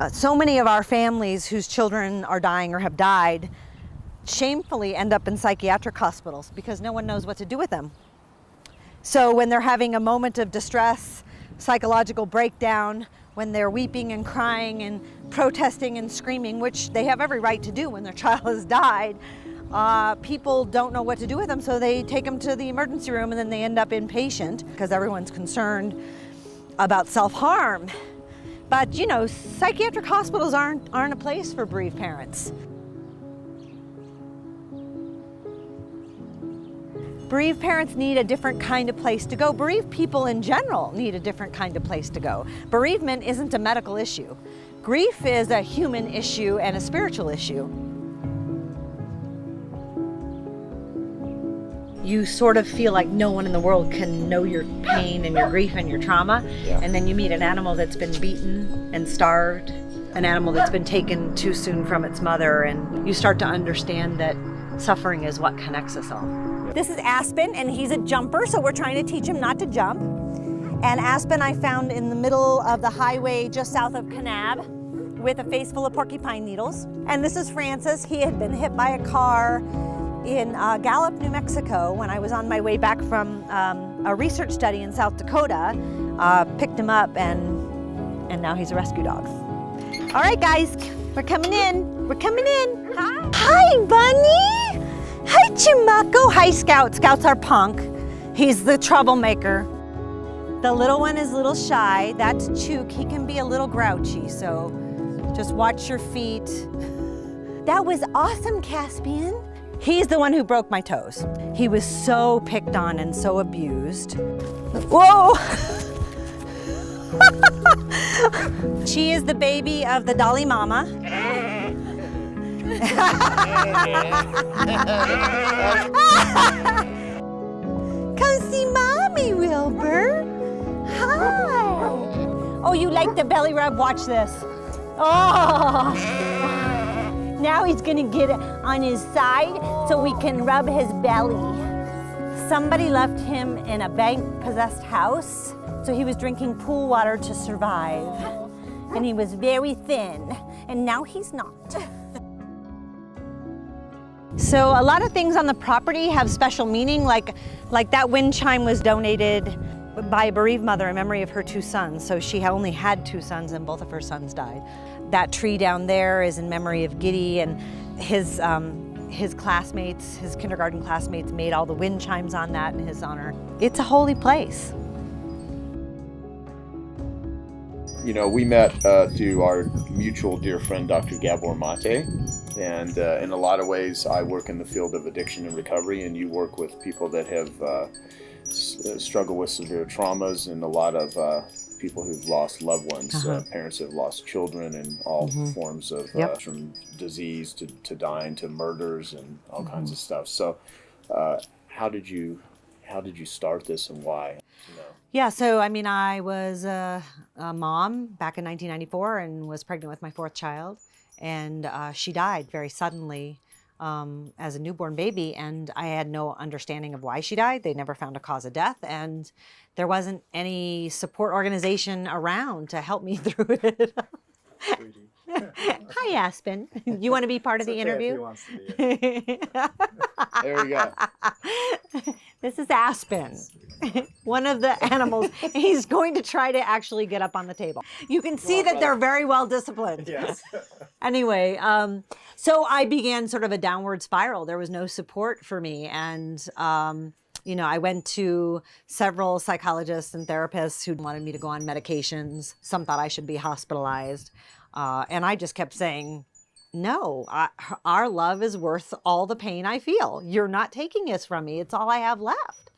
So many of our families whose children are dying or have died shamefully end up in psychiatric hospitals because no one knows what to do with them. So when they're having a moment of distress, psychological breakdown, when they're weeping and crying and protesting and screaming, which they have every right to do when their child has died, people don't know what to do with them, so they take them to the emergency room and then they end up inpatient because everyone's concerned about self-harm. But you know, psychiatric hospitals aren't a place for bereaved parents. Bereaved parents need a different kind of place to go. Bereaved people in general need a different kind of place to go. Bereavement isn't a medical issue. Grief is a human issue and a spiritual issue. You sort of feel like no one in the world can know your pain and your grief and your trauma. Yeah. And then you meet an animal that's been beaten and starved, an animal that's been taken too soon from its mother, and you start to understand that suffering is what connects us all. This is Aspen, and he's a jumper, so we're trying to teach him not to jump. And Aspen I found in the middle of the highway just south of Kanab with a face full of porcupine needles. And this is Francis. He had been hit by a car in Gallup, New Mexico, when I was on my way back from a research study in South Dakota. Picked him up, and now he's a rescue dog. All right, guys, we're coming in. We're coming in. Hi. Hi, Bunny. Hi, Chimako. Hi, Scout. Scout's our punk. He's the troublemaker. The little one is a little shy. That's Chook. He can be a little grouchy, so just watch your feet. That was awesome, Caspian. He's the one who broke my toes. He was so picked on and so abused. Whoa! She is the baby of the Dolly Mama. Come see Mommy, Wilbur. Hi. Oh, you like the belly rub? Watch this. Oh. Now he's gonna get on his side so we can rub his belly. Somebody left him in a bank-possessed house, so he was drinking pool water to survive. And he was very thin, and now he's not. So a lot of things on the property have special meaning, like that wind chime was donated by a bereaved mother in memory of her two sons. So she only had two sons and both of her sons died. That tree down there is in memory of Giddy, and his classmates, his kindergarten classmates, made all the wind chimes on that in his honor. It's a holy place. You know, we met through our mutual dear friend, Dr. Gabor Mate, and in a lot of ways, I work in the field of addiction and recovery, and you work with people that have struggled with severe traumas, and a lot of people who've lost loved ones, parents who've lost children, and all forms of from disease to dying to murders and all kinds of stuff. So, how did you start this, and why? You know? Yeah, so I mean, I was a mom back in 1994 and was pregnant with my fourth child, and she died very suddenly as a newborn baby, and I had no understanding of why she died. They never found a cause of death, and there wasn't any support organization around to help me through it. Hi, Aspen. You want to be part of the interview? If he wants to be There we go. This is Aspen, one of the animals. He's going to try to actually get up on the table. You can see that they're very well disciplined. Yes. Anyway, so I began sort of a downward spiral. There was no support for me. And, you know, I went to several psychologists and therapists who wanted me to go on medications. Some thought I should be hospitalized. And I just kept saying, no, our love is worth all the pain I feel. You're not taking this from me. It's all I have left.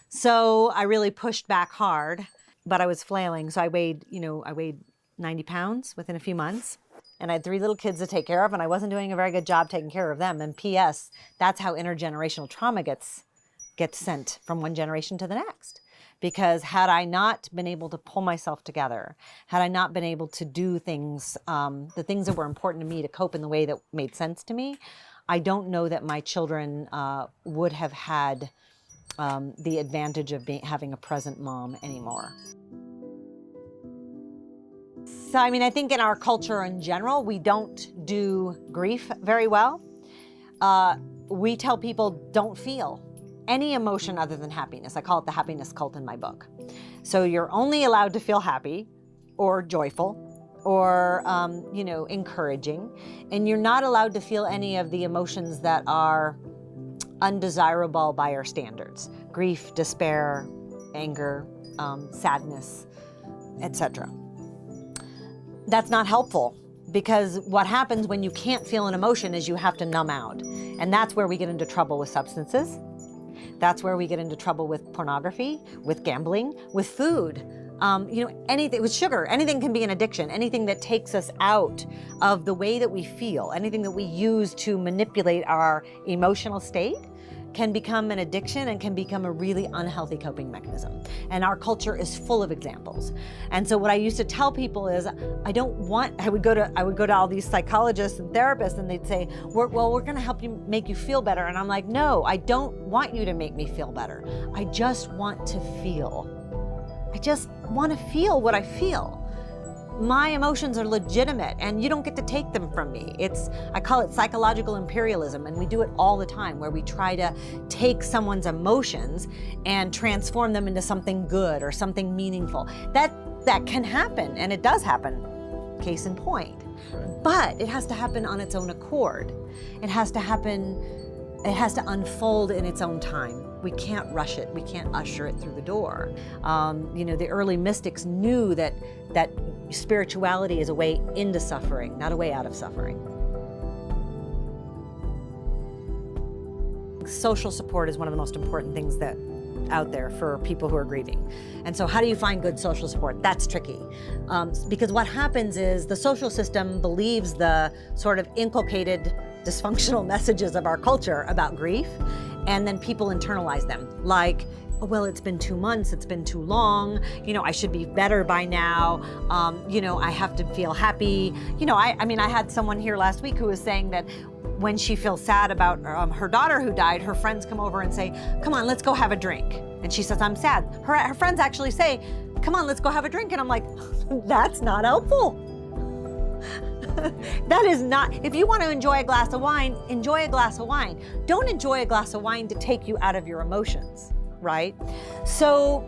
So I really pushed back hard, but I was flailing. So I weighed 90 pounds within a few months. And I had 3 little kids to take care of, and I wasn't doing a very good job taking care of them. And P.S., that's how intergenerational trauma gets sent from one generation to the next. Because had I not been able to pull myself together, had I not been able to do things, the things that were important to me to cope in the way that made sense to me, I don't know that my children would have had the advantage of having a present mom anymore. So, I mean, I think in our culture in general, we don't do grief very well. We tell people don't feel any emotion other than happiness. I call it the happiness cult in my book. So you're only allowed to feel happy or joyful or, encouraging. And you're not allowed to feel any of the emotions that are undesirable by our standards. Grief, despair, anger, sadness, etc. That's not helpful, because what happens when you can't feel an emotion is you have to numb out. And that's where we get into trouble with substances. That's where we get into trouble with pornography, with gambling, with food. Anything with sugar, anything can be an addiction. Anything that takes us out of the way that we feel, anything that we use to manipulate our emotional state can become an addiction and can become a really unhealthy coping mechanism. And our culture is full of examples. And so what I used to tell people is, I would go to all these psychologists and therapists, and they'd say, we're going to help you, make you feel better. And I'm like, no, I don't want you to make me feel better. I just want to feel. I just want to feel what I feel. My emotions are legitimate, and you don't get to take them from me. I call it psychological imperialism, and we do it all the time, where we try to take someone's emotions and transform them into something good or something meaningful. That can happen, and it does happen, case in point. But it has to happen on its own accord. It has to unfold in its own time. We can't rush it. We can't usher it through the door. The early mystics knew that spirituality is a way into suffering, not a way out of suffering. Social support is one of the most important things that out there for people who are grieving. And so how do you find good social support? That's tricky. Because what happens is the social system believes the sort of inculcated dysfunctional messages of our culture about grief, and then people internalize them. Like, oh, well, it's been 2 months, it's been too long, I should be better by now, I have to feel happy. I had someone here last week who was saying that when she feels sad about her daughter who died, her friends come over and say, come on, let's go have a drink. And she says, I'm sad. Her friends actually say, come on, let's go have a drink. And I'm like, that's not helpful. That is not, if you want to enjoy a glass of wine, enjoy a glass of wine. Don't enjoy a glass of wine to take you out of your emotions, right? So,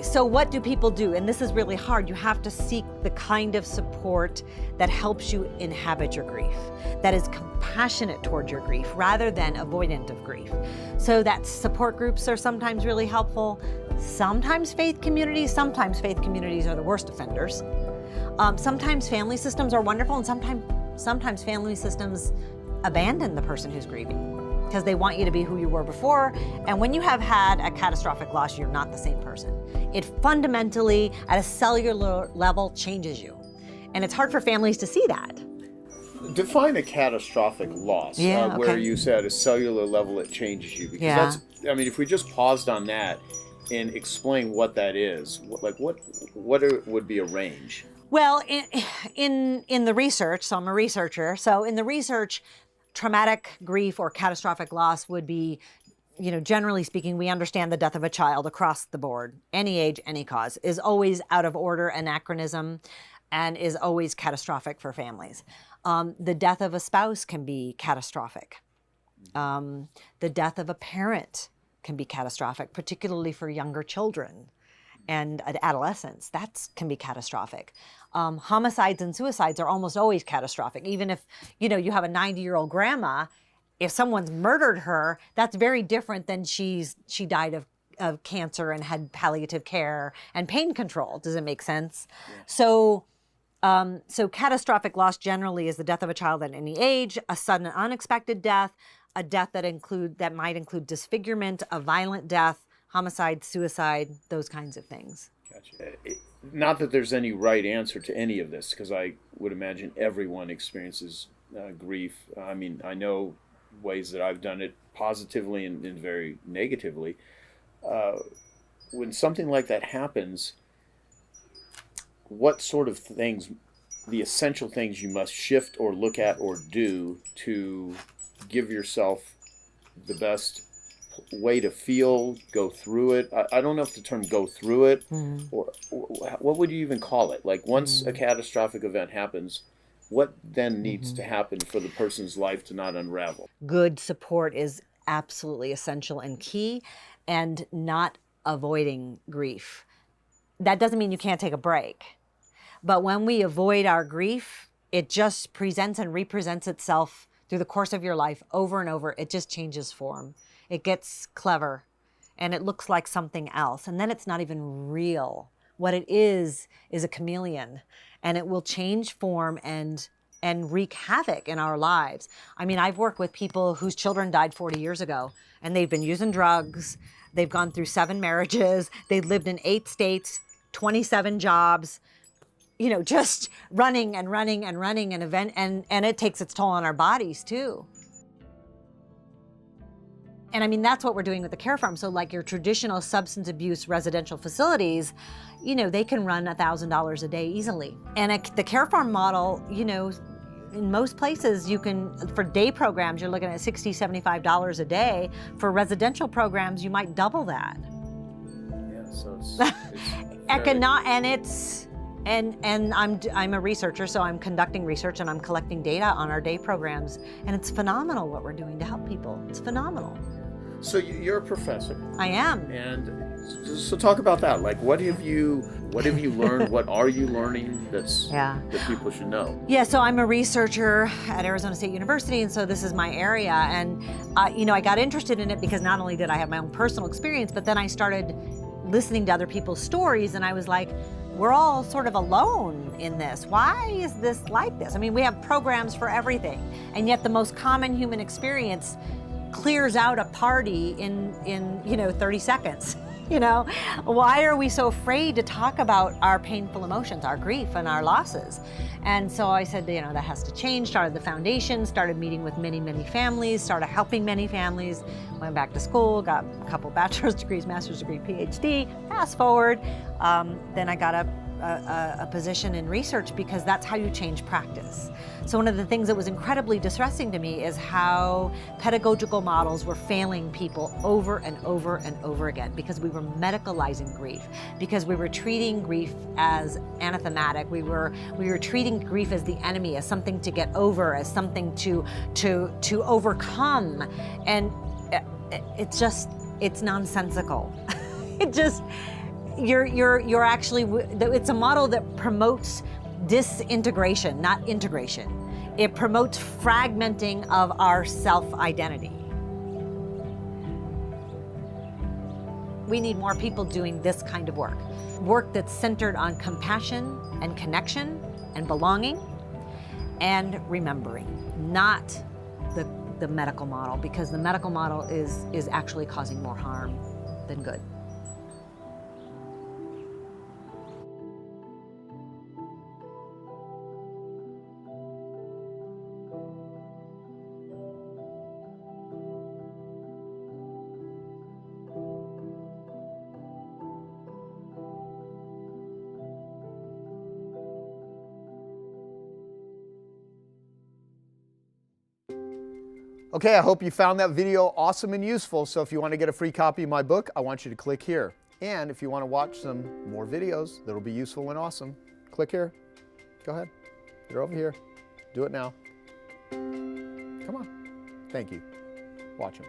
so what do people do? And this is really hard. You have to seek the kind of support that helps you inhabit your grief, that is compassionate toward your grief rather than avoidant of grief. So that support groups are sometimes really helpful. Sometimes faith communities are the worst offenders. Sometimes family systems are wonderful, and sometimes family systems abandon the person who's grieving because they want you to be who you were before. And when you have had a catastrophic loss, you're not the same person. It fundamentally, at a cellular level, changes you. And it's hard for families to see that. Define a catastrophic loss, where you said at a cellular level it changes you. Because if we just paused on that and explain what that is, what would be a range? Well, in the research, so I'm a researcher, so in the research, traumatic grief or catastrophic loss would be, generally speaking, we understand the death of a child across the board, any age, any cause, is always out of order, anachronism, and is always catastrophic for families. The death of a spouse can be catastrophic. The death of a parent can be catastrophic, particularly for younger children and adolescents. That can be catastrophic. Homicides and suicides are almost always catastrophic. Even if, you have a 90-year-old grandma, if someone's murdered her, that's very different than she died of cancer and had palliative care and pain control. Does it make sense? Yeah. So catastrophic loss generally is the death of a child at any age, a sudden and unexpected death, a death that might include disfigurement, a violent death, homicide, suicide, those kinds of things. Gotcha. Not that there's any right answer to any of this, because I would imagine everyone experiences grief. I know ways that I've done it positively and very negatively. When something like that happens, what sort of things, the essential things you must shift or look at or do to give yourself the best way to feel, go through it. I don't know if the term go through it, or what would you even call it? Like once a catastrophic event happens, what then needs to happen for the person's life to not unravel? Good support is absolutely essential and key, and not avoiding grief. That doesn't mean you can't take a break. But when we avoid our grief, it just presents and represents itself through the course of your life over and over. It just changes form. It gets clever and it looks like something else. And then it's not even real. What it is a chameleon, and it will change form and wreak havoc in our lives. I mean, I've worked with people whose children died 40 years ago, and they've been using drugs. They've gone through 7 marriages. They've lived in 8 states, 27 jobs, you know, just running and running and running an event, and it takes its toll on our bodies too. And I mean, that's what we're doing with the care farm. So like your traditional substance abuse residential facilities, you know, they can run $1,000 a day easily. And the care farm model, you know, in most places you can, for day programs, you're looking at $60, $75 a day. For residential programs, you might double that. Yeah, so I'm a researcher, so I'm conducting research and I'm collecting data on our day programs, and it's phenomenal what we're doing to help people. It's phenomenal. So you're a professor. I am. And so talk about that. Like, what have you learned? What are you learning that people should know? Yeah, so I'm a researcher at Arizona State University, and so this is my area. And you know, I got interested in it because not only did I have my own personal experience, but then I started listening to other people's stories, and I was like, we're all sort of alone in this. Why is this like this? I mean, we have programs for everything, and yet the most common human experience clears out a party in you know, 30 seconds. You know, why are we so afraid to talk about our painful emotions, our grief and our losses? And so I said, you know, that has to change. Started the foundation, started meeting with many, many families, started helping many families, went back to school, got a couple bachelor's degrees, master's degree, PhD. Fast forward, then I got a position in research because that's how you change practice. So one of the things that was incredibly distressing to me is how pedagogical models were failing people over and over and over again, because we were medicalizing grief, because we were treating grief as anathematic. We were treating grief as the enemy, as something to get over, as something to overcome, and it's nonsensical. You're actually, it's a model that promotes disintegration, not integration. It promotes fragmenting of our self-identity. We need more people doing this kind of work that's centered on compassion and connection and belonging and remembering, not the medical model, because the medical model is actually causing more harm than good. Okay, I hope you found that video awesome and useful. So if you want to get a free copy of my book, I want you to click here. And if you want to watch some more videos that'll be useful and awesome, click here. Go ahead. They're over here. Do it now. Come on. Thank you. Watch them.